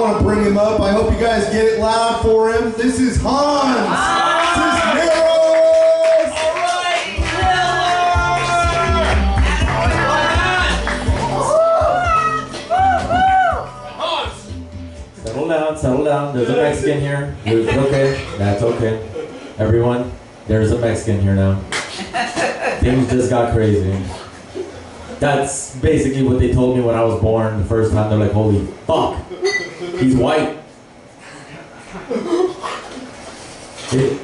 want to bring him up. I hope you guys get it loud for him. This is Hans. Settle down. There's a Mexican here. Okay, that's okay. Everyone, there's a Mexican here now. Things just got crazy. That's basically what they told me when I was born the first time. They're like, holy fuck, he's white.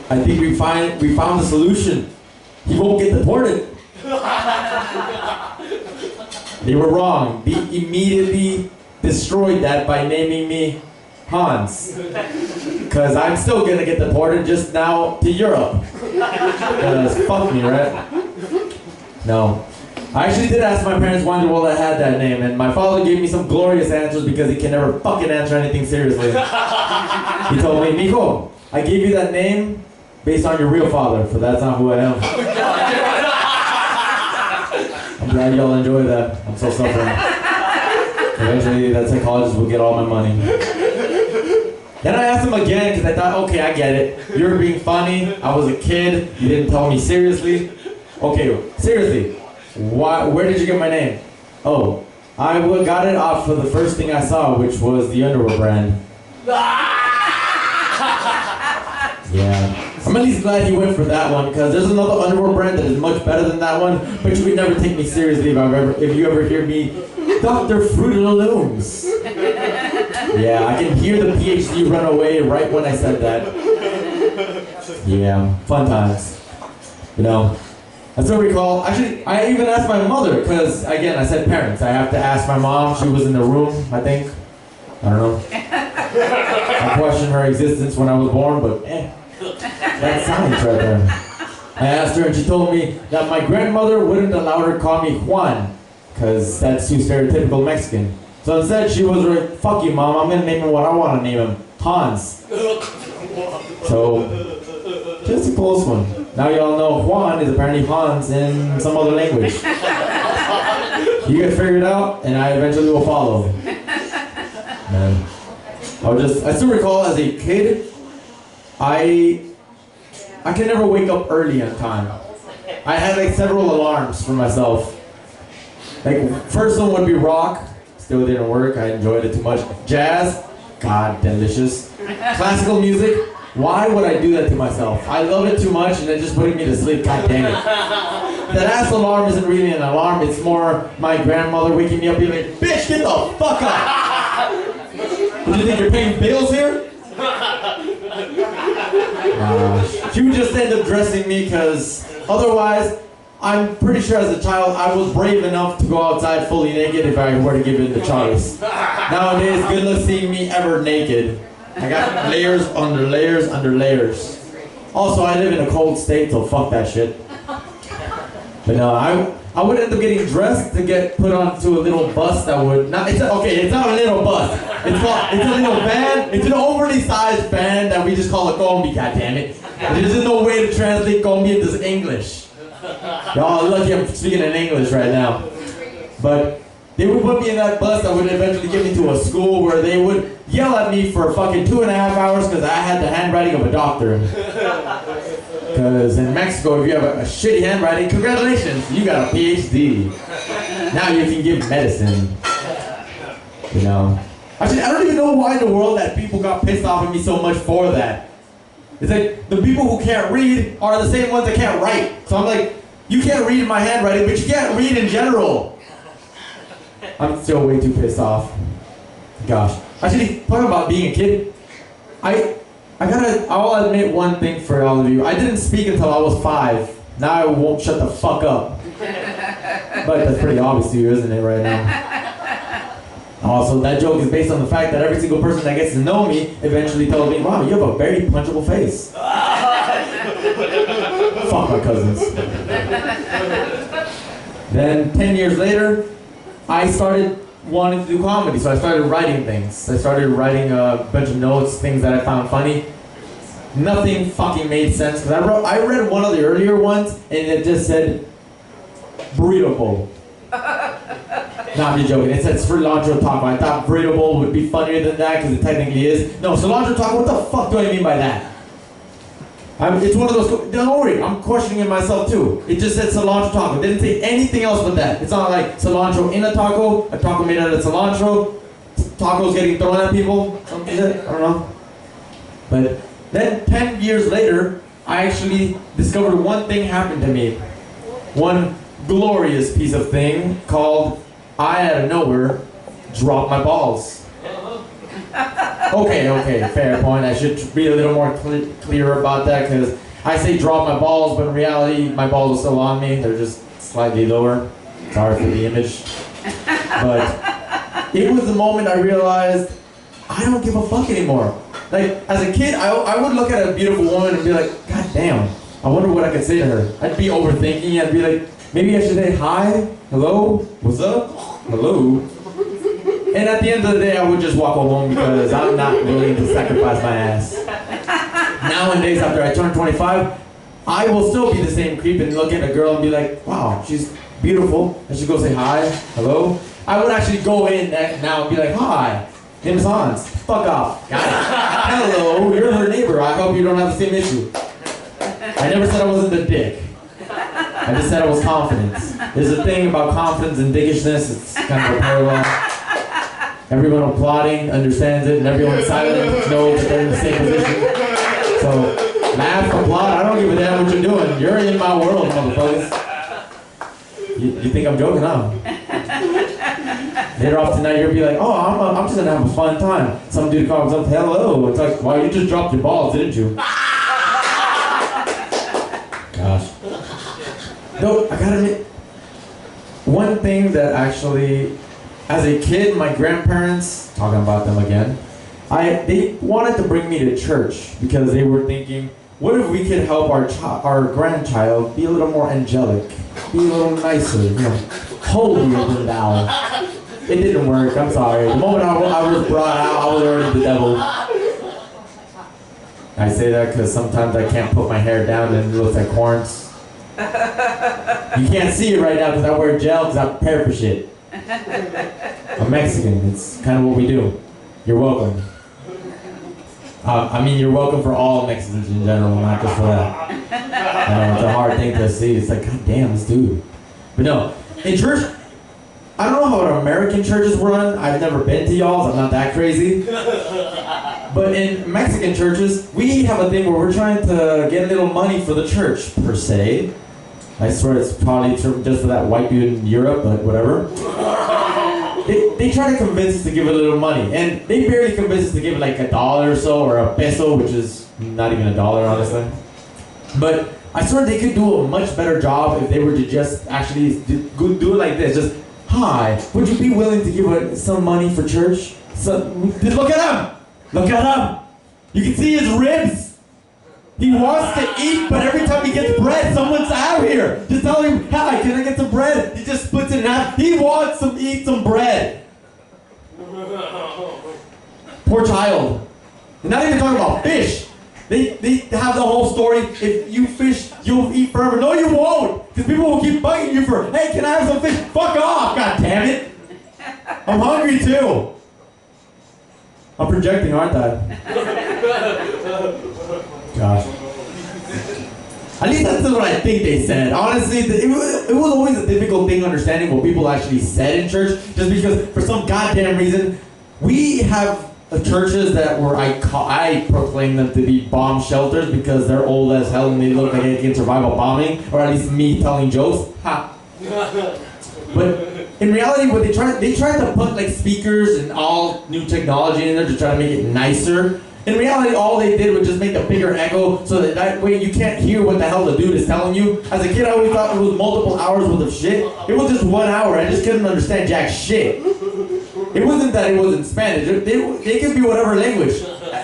I think we found the solution. He won't get deported. They were wrong. They immediately destroyed that by naming me Hans. Because I'm still gonna get deported just now to Europe. Because fuck me, right? No. I actually did ask my parents why in the world I had that name, and my father gave me some glorious answers because he can never fucking answer anything seriously. He told me, Nico, I gave you that name based on your real father, for that's not who I am. I'm glad y'all enjoy that. I'm so suffering. Eventually, that psychologist will get all my money. Then I asked him again because I thought, okay, I get it. You were being funny. I was a kid. You didn't tell me seriously. Okay, seriously. Where did you get my name? Oh, I got it off of the first thing I saw, which was the underwear brand. Yeah. I'm at least glad he went for that one, because there's another underwear brand that is much better than that one, but you would never take me seriously if you ever hear me, Dr. Fruit of the Looms. Yeah, I can hear the PhD run away right when I said that. Yeah, fun times. You know, I still recall, actually, I even asked my mother, because, again, I said parents. I have to ask my mom. She was in the room, I think. I don't know. I questioned her existence when I was born, but that's science right there. I asked her and she told me that my grandmother wouldn't allow her to call me Juan, because that's too stereotypical Mexican. So instead she was like, fuck you mom, I'm going to name him what I want to name him, Hans. So, just a close one. Now y'all know Juan is apparently Hans in some other language. You get figured out and I eventually will follow. Man. I still recall as a kid, I could never wake up early on time. I had like several alarms for myself. Like first one would be rock, still didn't work, I enjoyed it too much. Jazz, god delicious. Classical music, why would I do that to myself? I love it too much and it just putting me to sleep, god dang it. That ass alarm isn't really an alarm, it's more my grandmother waking me up being like, bitch, get the fuck up! Do you think you're paying bills here? She would just end up dressing me because otherwise, I'm pretty sure as a child I was brave enough to go outside fully naked if I were to give it the choice. Nowadays, good luck seeing me ever naked. I got layers under layers under layers. Also, I live in a cold state, so fuck that shit. But no, I would end up getting dressed to get put onto a little bus that would not. It's not a little bus. It's a little van. It's an overly sized van that we just call a combi. God damn it! There's no way to translate combi into English. Y'all are lucky I'm speaking in English right now. But they would put me in that bus that would eventually get me to a school where they would yell at me for fucking 2.5 hours because I had the handwriting of a doctor. Because in Mexico, if you have a shitty handwriting, congratulations, you got a PhD. Now you can give medicine. You know. Actually, I don't even know why in the world that people got pissed off at me so much for that. It's like, the people who can't read are the same ones that can't write. So I'm like, you can't read my handwriting, but you can't read in general. I'm still way too pissed off. Gosh. Actually, talking about being a kid, I'll admit one thing for all of you. I didn't speak until I was 5. Now I won't shut the fuck up. But that's pretty obvious to you, isn't it, right now? Also, that joke is based on the fact that every single person that gets to know me eventually tells me, wow, you have a very punchable face. Fuck my cousins. Then, 10 years later, I started wanting to do comedy, so I started writing things. I started writing a bunch of notes, things that I found funny. Nothing fucking made sense, because I read one of the earlier ones, and it just said, burrito bowl. No, I'm just joking. It said cilantro taco. I thought burrito bowl would be funnier than that because it technically is. No, cilantro taco, what the fuck do I mean by that? It's one of those, don't worry, I'm questioning it myself too. It just said cilantro taco. It didn't say anything else but that. It's not like cilantro in a taco made out of cilantro, tacos getting thrown at people, something like that, I don't know. But then 10 years later, I actually discovered one thing happened to me. One glorious piece of thing called, I out of nowhere, dropped my balls. Okay, fair point. I should be a little more clear about that because I say drop my balls, but in reality, my balls are still on me. They're just slightly lower. Sorry for the image. But it was the moment I realized I don't give a fuck anymore. Like, as a kid, I would look at a beautiful woman and be like, God damn, I wonder what I could say to her. I'd be overthinking. I'd be like, maybe I should say hi, hello, what's up, hello. And at the end of the day, I would just walk home because I'm not willing to sacrifice my ass. Nowadays, after I turn 25, I will still be the same creep and look at a girl and be like, wow, she's beautiful. I should go say hi, hello. I would actually go in now and be like, hi, name is Hans. Fuck off. Got it. Hello, you're her neighbor. I hope you don't have the same issue. I never said I wasn't a dick. I just said I was confident. There's a thing about confidence and dickishness. It's kind of a parallel. Everyone applauding understands it, and everyone silent knows that they're in the same position. So, laugh, applaud, I don't give a damn what you're doing. You're in my world, motherfuckers. You think I'm joking, huh? Later off tonight, you'll be like, oh, I'm just gonna have a fun time. Some dude comes up, hello. It's like, wow, you just dropped your balls, didn't you? Gosh. No, I gotta admit, one thing that actually, as a kid, my grandparents, talking about them again, they wanted to bring me to church because they were thinking, what if we could help our grandchild be a little more angelic, be a little nicer, holier than thou. It didn't work, I'm sorry. The moment I was brought out, I was already the devil. I say that because sometimes I can't put my hair down and it looks like horns. You can't see it right now because I wear gel because I prepare for shit. I'm Mexican, it's kind of what we do. You're welcome. I mean, you're welcome for all Mexicans in general, not just for that. I know, it's a hard thing to see. It's like, God damn, this dude. But no, in church, I don't know how American churches run. I've never been to y'all's, I'm not that crazy. But in Mexican churches, we have a thing where we're trying to get a little money for the church, per se. I swear it's probably just for that white dude in Europe, but whatever. They try to convince us to give a little money, and they barely convince us to give like $1 or so, or a peso, which is not even $1, honestly. But I swear they could do a much better job if they were to just actually do it like this. Just, hi, would you be willing to give some money for church? So, just look at him! Look at him! You can see his ribs! He wants to eat, but every time he gets bread, someone's out here. Just tell him, hi, can I get some bread? He just splits it in half. He wants to eat some bread. Poor child. They're not even talking about fish. They have the whole story, if you fish, you'll eat forever. No, you won't. Because people will keep bugging you for, hey, can I have some fish? Fuck off, god damn it. I'm hungry too. I'm projecting, aren't I? Gosh. At least that's what I think they said. Honestly, it was always a difficult thing understanding what people actually said in church, just because for some goddamn reason, we have churches that were, I proclaim them to be bomb shelters because they're old as hell and they look like they can survive a bombing, or at least me telling jokes. Ha. But in reality, what they tried to put like speakers and all new technology in there to try to make it nicer. In reality, all they did was just make a bigger echo so that way you can't hear what the hell the dude is telling you. As a kid, I always thought it was multiple hours worth of shit. It was just 1 hour. I just couldn't understand jack shit. It wasn't that it was in Spanish. They could be whatever language.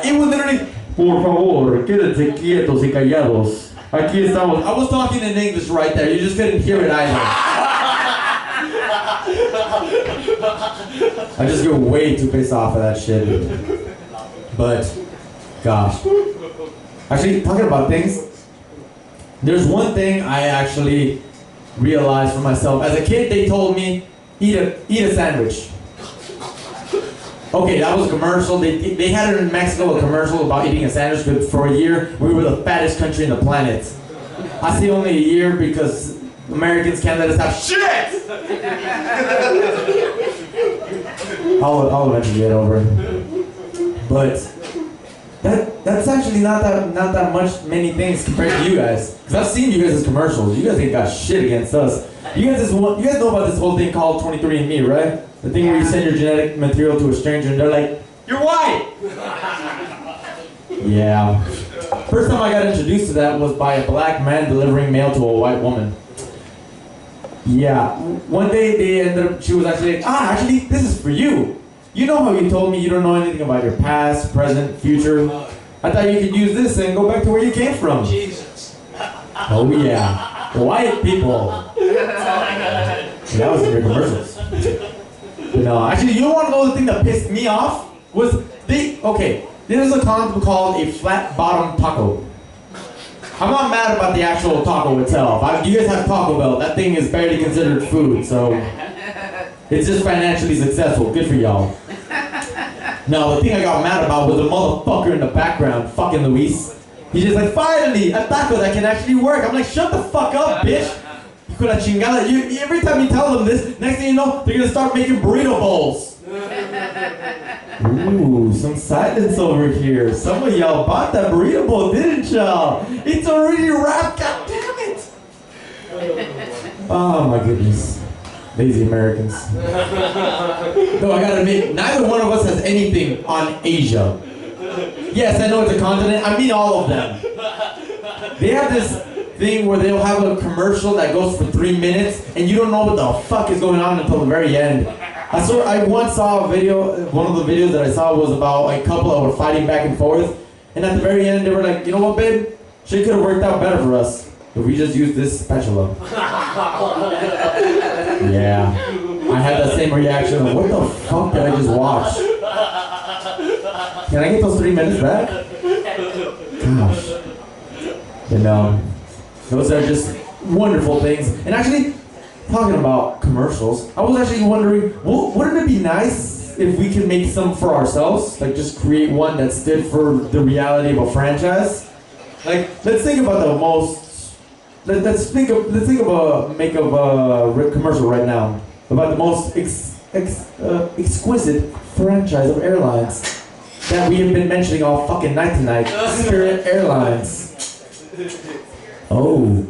It was literally, por favor, quédense quietos y callados. Aquí estamos. I was talking in English right there. You just couldn't hear it either. I just get way too pissed off of that shit. But, gosh. Actually, talking about things, there's one thing I actually realized for myself. As a kid, they told me, Eat a sandwich. Okay, that was a commercial. They had it in Mexico, a commercial about eating a sandwich, but for a year, we were the fattest country on the planet. I say only a year because Americans can't let us have shit! I'll eventually get over it. But that's actually not that many things compared to you guys. Because I've seen you guys' commercials. You guys ain't got shit against us. You guys know about this whole thing called 23andMe, right? The thing where you send your genetic material to a stranger and they're like, "You're white!" Yeah. First time I got introduced to that was by a black man delivering mail to a white woman. Yeah. One day she was actually like, actually, this is for you. You know how you told me you don't know anything about your past, present, future? I thought you could use this and go back to where you came from. Jesus. Oh yeah. White people. That was in your commercials. But no, actually, you want to know the thing that pissed me off? There's a concept called a flat bottom taco. I'm not mad about the actual taco itself. You guys have Taco Bell. That thing is barely considered food, so it's just financially successful. Good for y'all. No, the thing I got mad about was the motherfucker in the background, fucking Luis. He's just like, finally, a taco that can actually work. I'm like, shut the fuck up, bitch. Con la chingada. Every time you tell them this, next thing you know, they're gonna start making burrito bowls. Ooh, some silence over here. Some of y'all bought that burrito bowl, didn't y'all? It's already wrapped, god damn it! Oh my goodness. Lazy Americans. Though I gotta admit, neither one of us has anything on Asia. Yes, I know it's a continent. I mean all of them. They have this thing where they'll have a commercial that goes for 3 minutes and you don't know what the fuck is going on until the very end. I once saw a video, one of the videos that I saw was about a couple that were fighting back and forth, and at the very end they were like, you know what, babe? Shit could have worked out better for us if we just used this spatula. Yeah. I had that same reaction of, what the fuck did I just watch? Can I get those 3 minutes back? Gosh. You know, those are just wonderful things. And actually, talking about commercials, I was actually wondering, wouldn't it be nice if we could make some for ourselves? Like just create one that stood for the reality of a franchise? Like, let's think about the most, let's think of a commercial right now about the most exquisite franchise of airlines that we have been mentioning all fucking night tonight. Spirit Airlines. Oh,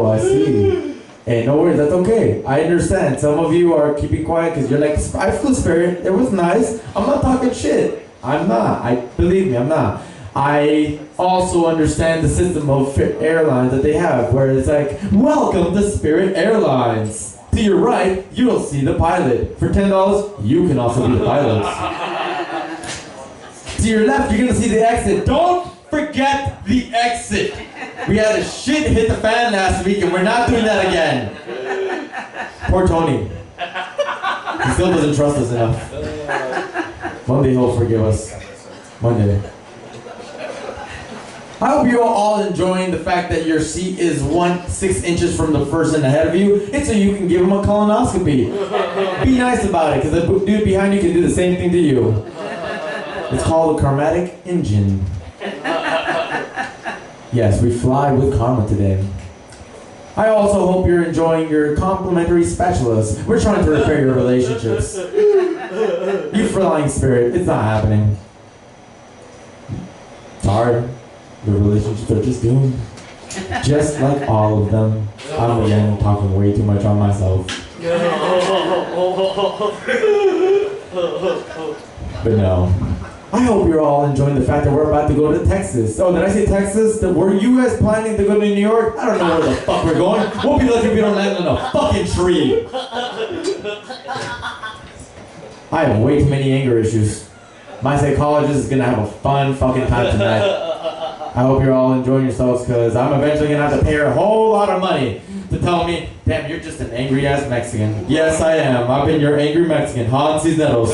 I see. Hey, no worries, that's okay. I understand. Some of you are keeping quiet because you're like, I flew Spirit, it was nice. I'm not talking shit. I'm not. Believe me, I'm not. I also understand the system of airlines that they have, where it's like, welcome to Spirit Airlines. To your right, you'll see the pilot. For $10, you can also be the pilot. To your left, you're gonna see the exit. Don't forget the exit. We had a shit hit the fan last week and we're not doing that again. Poor Tony. He still doesn't trust us enough. One day he'll forgive us. One day. I hope you're all enjoying the fact that your seat is 6 inches from the person ahead of you. It's so you can give him a colonoscopy. Be nice about it, because the dude behind you can do the same thing to you. It's called a karmatic engine. Yes, we fly with karma today. I also hope you're enjoying your complimentary spatulas. We're trying to repair your relationships. You flying spirit, it's not happening. Sorry, your relationships are just doomed. Just like all of them. I'm again talking way too much on myself. But no. I hope you're all enjoying the fact that we're about to go to Texas. Oh, did I say Texas? Were you guys planning to go to New York? I don't know where the fuck we're going. We'll be lucky if we don't land on a fucking tree. I have way too many anger issues. My psychologist is gonna have a fun fucking time tonight. I hope you're all enjoying yourselves, because I'm eventually gonna have to pay her a whole lot of money to tell me, damn, you're just an angry ass Mexican. Yes, I am. I've been your angry Mexican, Hans Cisneros.